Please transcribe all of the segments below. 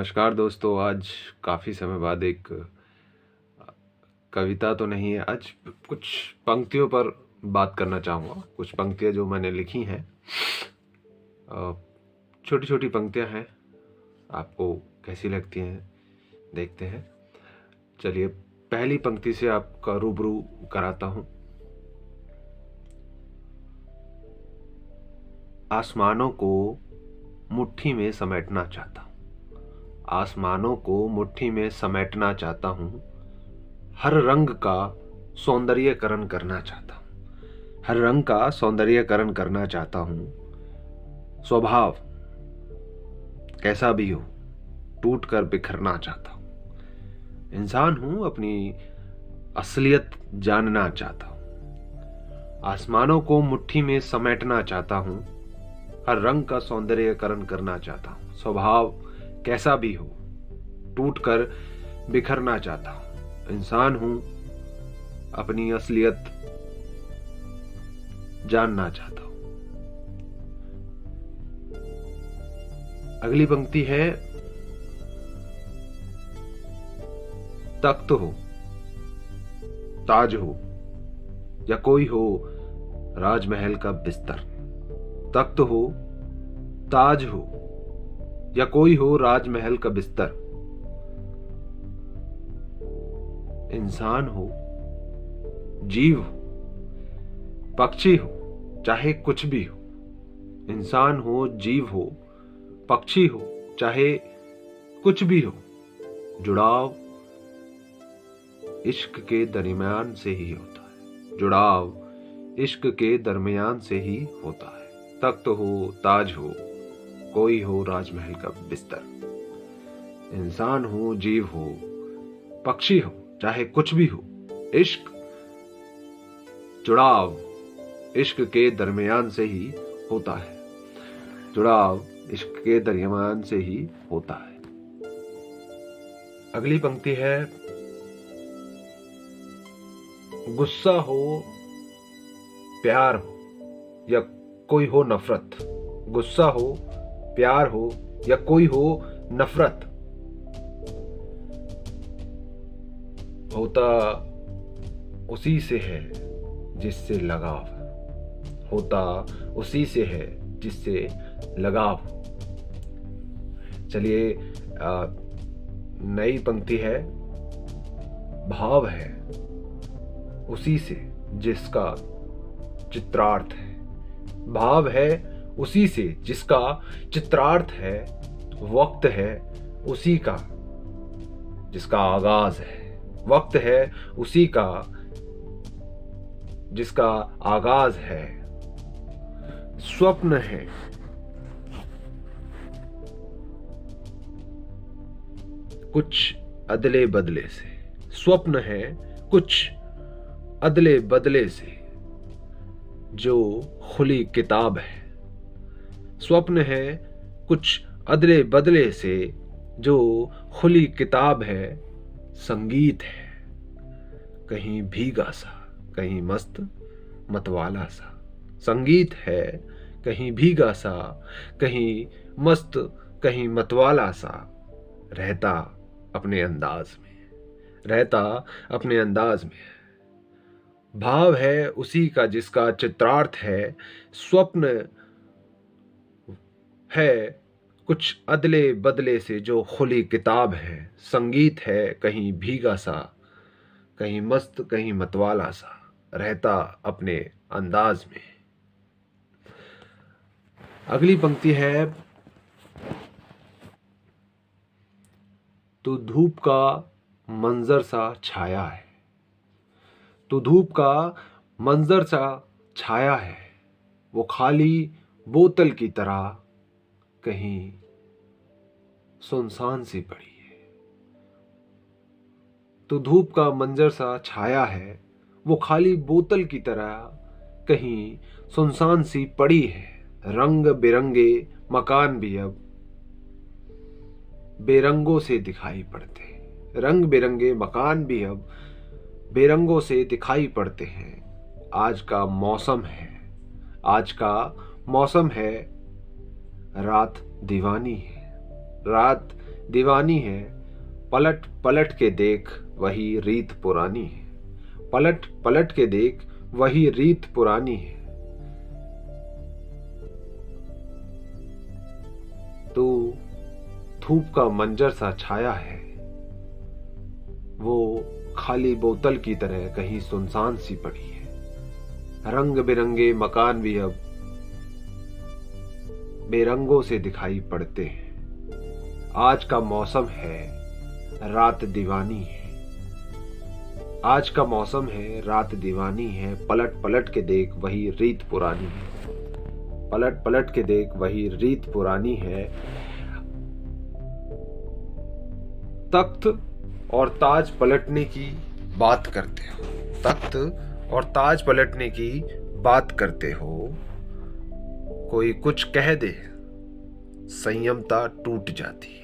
नमस्कार दोस्तों। आज काफ़ी समय बाद एक कविता तो नहीं है, आज कुछ पंक्तियों पर बात करना चाहूँगा। कुछ पंक्तियाँ जो मैंने लिखी हैं, छोटी छोटी पंक्तियाँ हैं, आपको कैसी लगती हैं देखते हैं। चलिए पहली पंक्ति से आपका रूबरू कराता हूँ। आसमानों को मुट्ठी में समेटना चाहता हूँ, आसमानों को मुट्ठी में समेटना चाहता हूँ, हर रंग का सौंदर्यकरण करना चाहता हूँ, हर रंग का सौंदर्यकरण करना चाहता हूँ। स्वभाव कैसा भी हो टूट कर बिखरना चाहता हूँ। इंसान हूँ, अपनी असलियत जानना चाहता हूँ। आसमानों को मुट्ठी में समेटना चाहता हूँ, हर रंग का सौंदर्यकरण करना चाहता हूँ। स्वभाव कैसा भी हो टूट कर बिखरना चाहता हूँ। इंसान हूं, अपनी असलियत जानना चाहता हूं। अगली पंक्ति है, तख्त हो, ताज हो या कोई हो राजमहल का बिस्तर। तख्त हो, ताज हो या कोई हो राजमहल का बिस्तर। इंसान हो, जीव हो, पक्षी हो, चाहे कुछ भी हो। इंसान हो, जीव हो, पक्षी हो, चाहे कुछ भी हो। जुड़ाव इश्क के दरमियान से ही होता है। जुड़ाव इश्क के दरमियान से ही होता है। तख्त हो, ताज हो, कोई हो राजमहल का बिस्तर। इंसान हो, जीव हो, पक्षी हो, चाहे कुछ भी हो। इश्क, जुड़ाव इश्क के दरमियान से ही होता है। जुड़ाव इश्क के दरमियान से ही होता है। अगली पंक्ति है, गुस्सा हो, प्यार हो या कोई हो नफरत। गुस्सा हो, प्यार हो या कोई हो नफरत। होता उसी से है जिससे लगाव, होता उसी से है जिससे लगाव। चलिए नई पंक्ति है, भाव है उसी से जिसका चित्रार्थ है। भाव है उसी से जिसका चित्रार्थ है। वक्त है उसी का जिसका आगाज है। वक्त है उसी का जिसका आगाज है। स्वप्न है कुछ अदले बदले से। स्वप्न है कुछ अदले बदले से जो खुली किताब है। स्वप्न है कुछ अदले बदले से जो खुली किताब है। संगीत है कहीं भीगा सा, कहीं मस्त मतवाला सा। संगीत है कहीं भीगा सा, कहीं मस्त, कहीं मतवाला सा। रहता अपने अंदाज में, रहता अपने अंदाज में। भाव है उसी का जिसका चित्रार्थ है। स्वप्न है कुछ अदले बदले से जो खुली किताब है। संगीत है कहीं भीगा सा, कहीं मस्त, कहीं मतवाला सा। रहता अपने अंदाज में। अगली पंक्ति है, तू धूप का मंजर सा छाया है। तू धूप का मंजर सा छाया है। वो खाली बोतल की तरह कहीं सुनसान सी पड़ी है। तो धूप का मंजर सा छाया है, वो खाली बोतल की तरह कहीं सुनसान सी पड़ी है। रंग बिरंगे मकान भी अब बेरंगों से दिखाई पड़ते। रंग बिरंगे मकान भी अब बेरंगों से दिखाई पड़ते हैं। आज का मौसम है, आज का मौसम है, रात दीवानी है। रात दीवानी है, पलट पलट के देख वही रीत पुरानी है। पलट पलट के देख वही रीत पुरानी है। तू धूप का मंजर सा छाया है, वो खाली बोतल की तरह कहीं सुनसान सी पड़ी है। रंग बिरंगे मकान भी अब बेरंगों से दिखाई पड़ते हैं। आज का मौसम है, रात दीवानी है। आज का मौसम है, रात दीवानी है। पलट पलट के देख वही रीत पुरानी है। पलट पलट के देख वही रीत पुरानी है। तख्त और ताज पलटने की बात करते हो। तख्त और ताज पलटने की बात करते हो। कोई कुछ कह दे, संयमता टूट जाती है।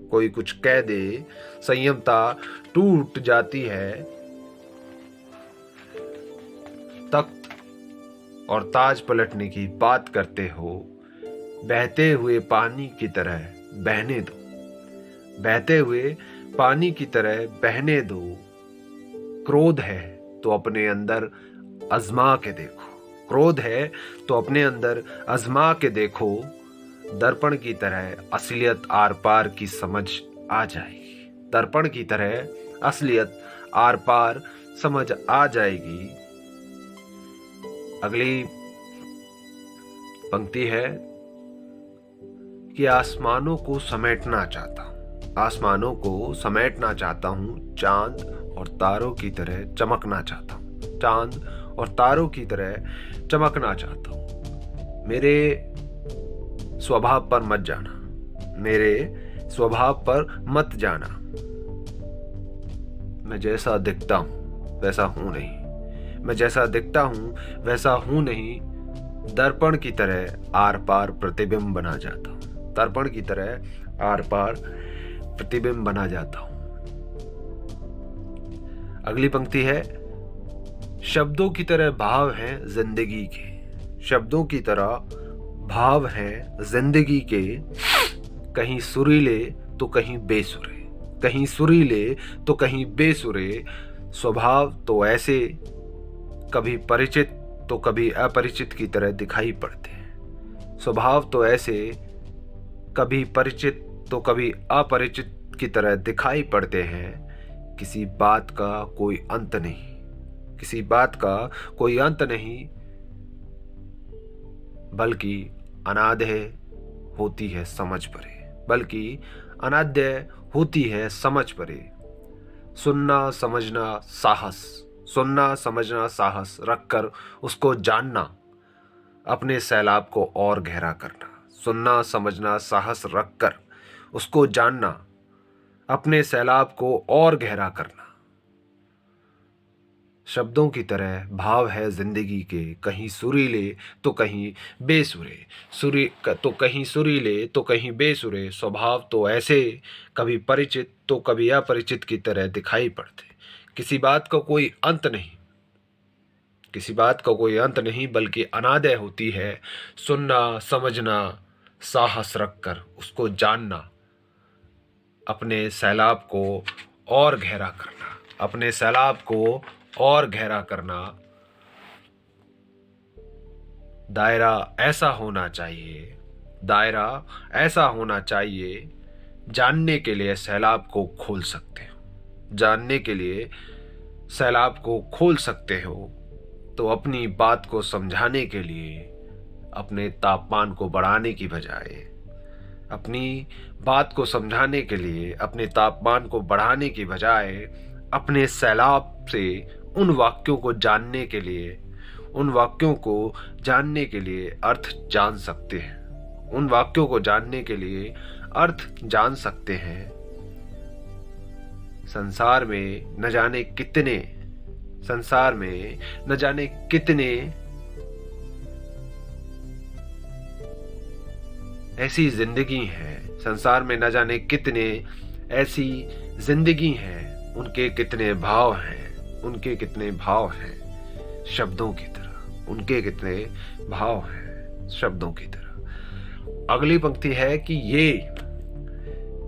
कोई कुछ कह दे, संयमता टूट जाती है। तख्त और ताज पलटने की बात करते हो। बहते हुए पानी की तरह बहने दो। बहते हुए पानी की तरह बहने दो। क्रोध है तो अपने अंदर आजमा के देखो। क्रोध है तो अपने अंदर आजमा के देखो। दर्पण की तरह असलियत आर पार की समझ आ जाएगी। दर्पण की तरह असलियत आर पार समझ आ जाएगी। अगली पंक्ति है कि आसमानों को समेटना चाहता हूं। आसमानों को समेटना चाहता हूं। चांद और तारों की तरह चमकना चाहता हूं। चांद और तारों की तरह चमकना चाहता हूं। मेरे स्वभाव पर मत जाना। मेरे स्वभाव पर मत जाना। मैं जैसा दिखता हूं वैसा हूं नहीं। मैं जैसा दिखता हूं वैसा हूं नहीं। दर्पण की तरह आर पार प्रतिबिंब बना जाता हूं। दर्पण की तरह आर पार प्रतिबिंब बना जाता हूं। अगली पंक्ति है, शब्दों की तरह भाव हैं जिंदगी के। शब्दों की तरह भाव हैं जिंदगी के। कहीं सुरीले तो कहीं बेसुरे। कहीं सुरीले तो कहीं बेसुरे। स्वभाव तो ऐसे कभी परिचित तो कभी अपरिचित की तरह दिखाई पड़ते हैं। स्वभाव तो ऐसे कभी परिचित तो कभी अपरिचित की तरह दिखाई पड़ते हैं। किसी बात का कोई अंत नहीं। किसी बात का कोई अंत नहीं, बल्कि अनाद्य होती है समझ परे। बल्कि अनाद्य होती है समझ परे। सुनना समझना साहस। सुनना समझना साहस रखकर उसको जानना, अपने सैलाब को और गहरा करना। सुनना समझना साहस रखकर उसको जानना, अपने सैलाब को और गहरा करना। शब्दों की तरह भाव है जिंदगी के। कहीं सुरीले तो कहीं बेसुरे। तो कहीं सुरीले तो कहीं बेसुरे। स्वभाव तो ऐसे कभी परिचित तो कभी अपरिचित की तरह दिखाई पड़ते। किसी बात का कोई अंत नहीं। किसी बात का कोई अंत नहीं, बल्कि अनादय होती है। सुनना समझना साहस रखकर उसको जानना, अपने सैलाब को और गहरा करना। अपने सैलाब को और गहरा करना। दायरा ऐसा होना चाहिए। दायरा ऐसा होना चाहिए। जानने के लिए सैलाब को खोल सकते हो। जानने के लिए सैलाब को खोल सकते हो। तो अपनी बात को समझाने के लिए अपने तापमान को बढ़ाने की बजाय, अपनी बात को समझाने के लिए अपने तापमान को बढ़ाने की बजाय अपने सैलाब से उन वाक्यों को जानने के लिए, उन वाक्यों को जानने के लिए अर्थ जान सकते हैं। उन वाक्यों को जानने के लिए अर्थ जान सकते हैं। संसार में न जाने कितने ऐसी जिंदगी है। संसार में न जाने कितने ऐसी जिंदगी हैं। उनके कितने भाव हैं। उनके कितने भाव हैं शब्दों की तरह। उनके कितने भाव हैं शब्दों की तरह। अगली पंक्ति है कि ये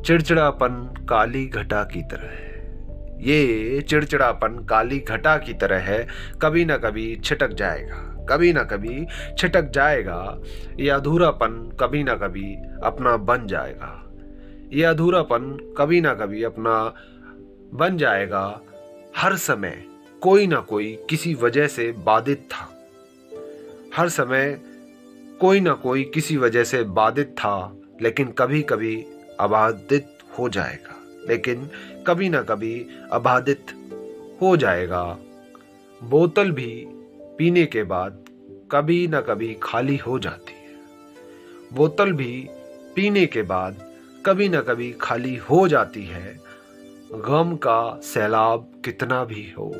चिड़चिड़ापन काली घटा की तरह है। ये चिड़चिड़ापन काली घटा की तरह है, कभी ना कभी छिटक जाएगा, कभी ना कभी छिटक जाएगा। ये अधूरापन कभी ना कभी अपना बन जाएगा। ये अधूरापन कभी ना कभी अपना बन जाएगा। हर समय कोई ना कोई किसी वजह से बाधित था। हर समय कोई ना कोई किसी वजह से बाधित था, लेकिन कभी कभी अबाधित हो जाएगा। लेकिन कभी ना कभी अबाधित हो जाएगा। बोतल भी पीने के बाद कभी ना कभी खाली हो जाती है। बोतल भी पीने के बाद कभी ना कभी खाली हो जाती है। गम का सैलाब कितना भी हो,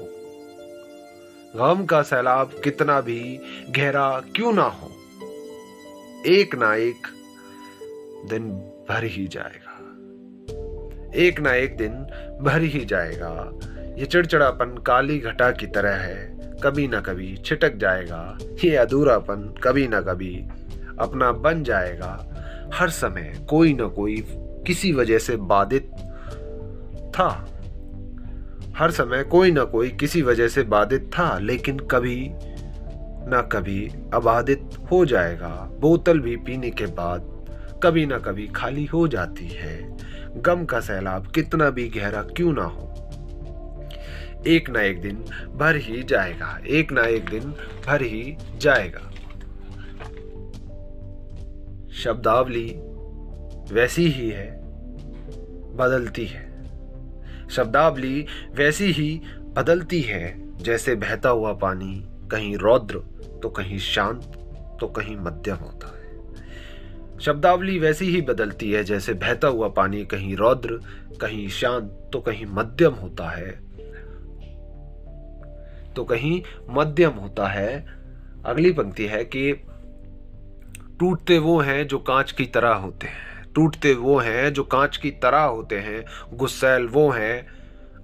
गम का सैलाब कितना भी गहरा क्यों ना हो, एक ना एक दिन भर ही जाएगा। एक ना एक दिन भर ही जाएगा। ये चिड़चिड़ापन काली घटा की तरह है, कभी ना कभी छिटक जाएगा। ये अधूरापन कभी ना कभी अपना बन जाएगा। हर समय कोई ना कोई किसी वजह से बाधित था। हर समय कोई ना कोई किसी वजह से बाधित था, लेकिन कभी ना कभी अबाधित हो जाएगा। बोतल भी पीने के बाद कभी ना कभी खाली हो जाती है। गम का सैलाब कितना भी गहरा क्यों ना हो, एक ना एक दिन भर ही जाएगा। एक ना एक दिन भर ही जाएगा। शब्दावली वैसी ही है, बदलती है। शब्दावली वैसी ही बदलती है, जैसे बहता हुआ पानी कहीं रौद्र तो कहीं शांत तो कहीं मध्यम होता है। शब्दावली वैसी ही बदलती है, जैसे बहता हुआ पानी कहीं रौद्र कहीं शांत तो कहीं मध्यम होता है, तो कहीं मध्यम होता है। अगली पंक्ति है कि टूटते वो हैं जो कांच की तरह होते हैं। टूटते वो हैं जो कांच की तरह होते हैं। गुस्सैल वो हैं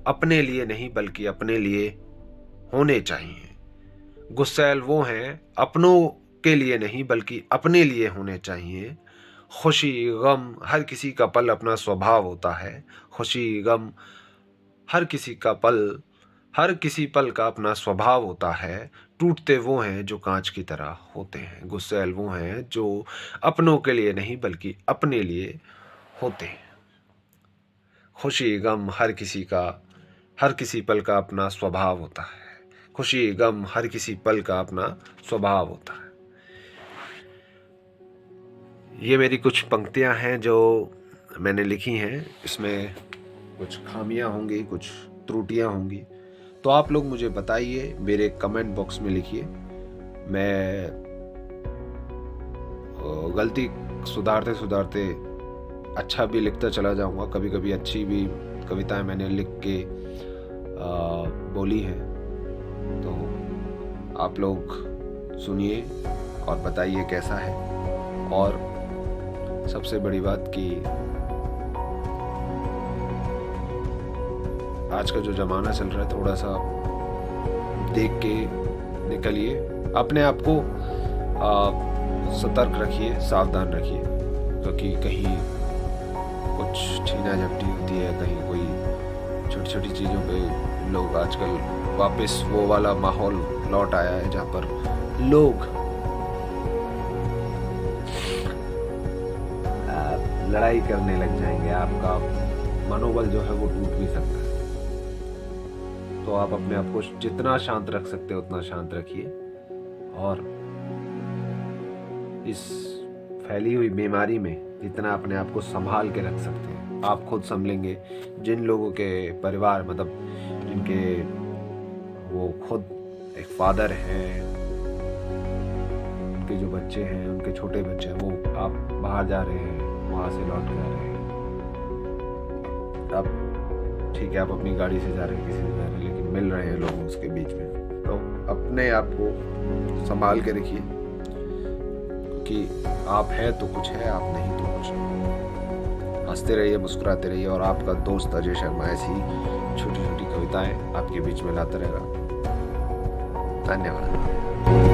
अपने लिए नहीं बल्कि अपने लिए होने चाहिए। गुस्सैल वो हैं अपनों के लिए नहीं बल्कि अपने लिए होने चाहिए। खुशी गम हर किसी का पल अपना स्वभाव होता है। खुशी गम हर किसी पल का अपना स्वभाव होता है। टूटते वो हैं जो कांच की तरह होते हैं। गुस्सैल वो हैं जो अपनों के लिए नहीं बल्कि अपने लिए होते हैं। खुशी गम हर किसी पल का अपना स्वभाव होता है। खुशी गम हर किसी पल का अपना स्वभाव होता है। ये मेरी कुछ पंक्तियां हैं जो मैंने लिखी हैं। इसमें कुछ खामियां होंगी, कुछ त्रुटियां होंगी, तो आप लोग मुझे बताइए, मेरे कमेंट बॉक्स में लिखिए। मैं गलती सुधारते सुधारते अच्छा भी लिखता चला जाऊंगा। कभी कभी अच्छी भी कविताएं मैंने लिख के बोली हैं, तो आप लोग सुनिए और बताइए कैसा है। और सबसे बड़ी बात कि आज का जो ज़माना चल रहा है, थोड़ा सा देख के निकलिए। अपने आप को सतर्क रखिए, सावधान रखिए, क्योंकि कहीं कुछ छीना झपटी होती है, कहीं कोई छोटी छोटी चीज़ों पे लोग आजकल वापस वो वाला माहौल लौट आया है जहाँ पर लोग लड़ाई करने लग जाएंगे। आपका मनोबल जो है वो टूट भी सकता है। तो आप अपने आप को जितना शांत रख सकते हो उतना शांत रखिए, और इस फैली हुई बीमारी में जितना अपने आप को संभाल के रख सकते हैं आप खुद संभलेंगे। जिन लोगों के परिवार मतलब जिनके वो खुद एक फादर हैं, उनके जो बच्चे हैं, उनके छोटे बच्चे हैं, वो आप बाहर जा रहे हैं, वहाँ से लौट के आ रहे हैं, आप ठीक है, आप अपनी गाड़ी से जा रहे हैं, किसी से जा रहे हैं, लेकिन मिल रहे हैं लोग उसके बीच में, तो अपने आप को संभाल के रखिए कि आप है तो कुछ है, आप नहीं तो कुछ नहीं। हंसते रहिए, मुस्कुराते रहिए, और आपका दोस्त अजय शर्मा ऐसी छोटी छोटी कविताएं आपके बीच में लाता रहेगा। धन्यवाद।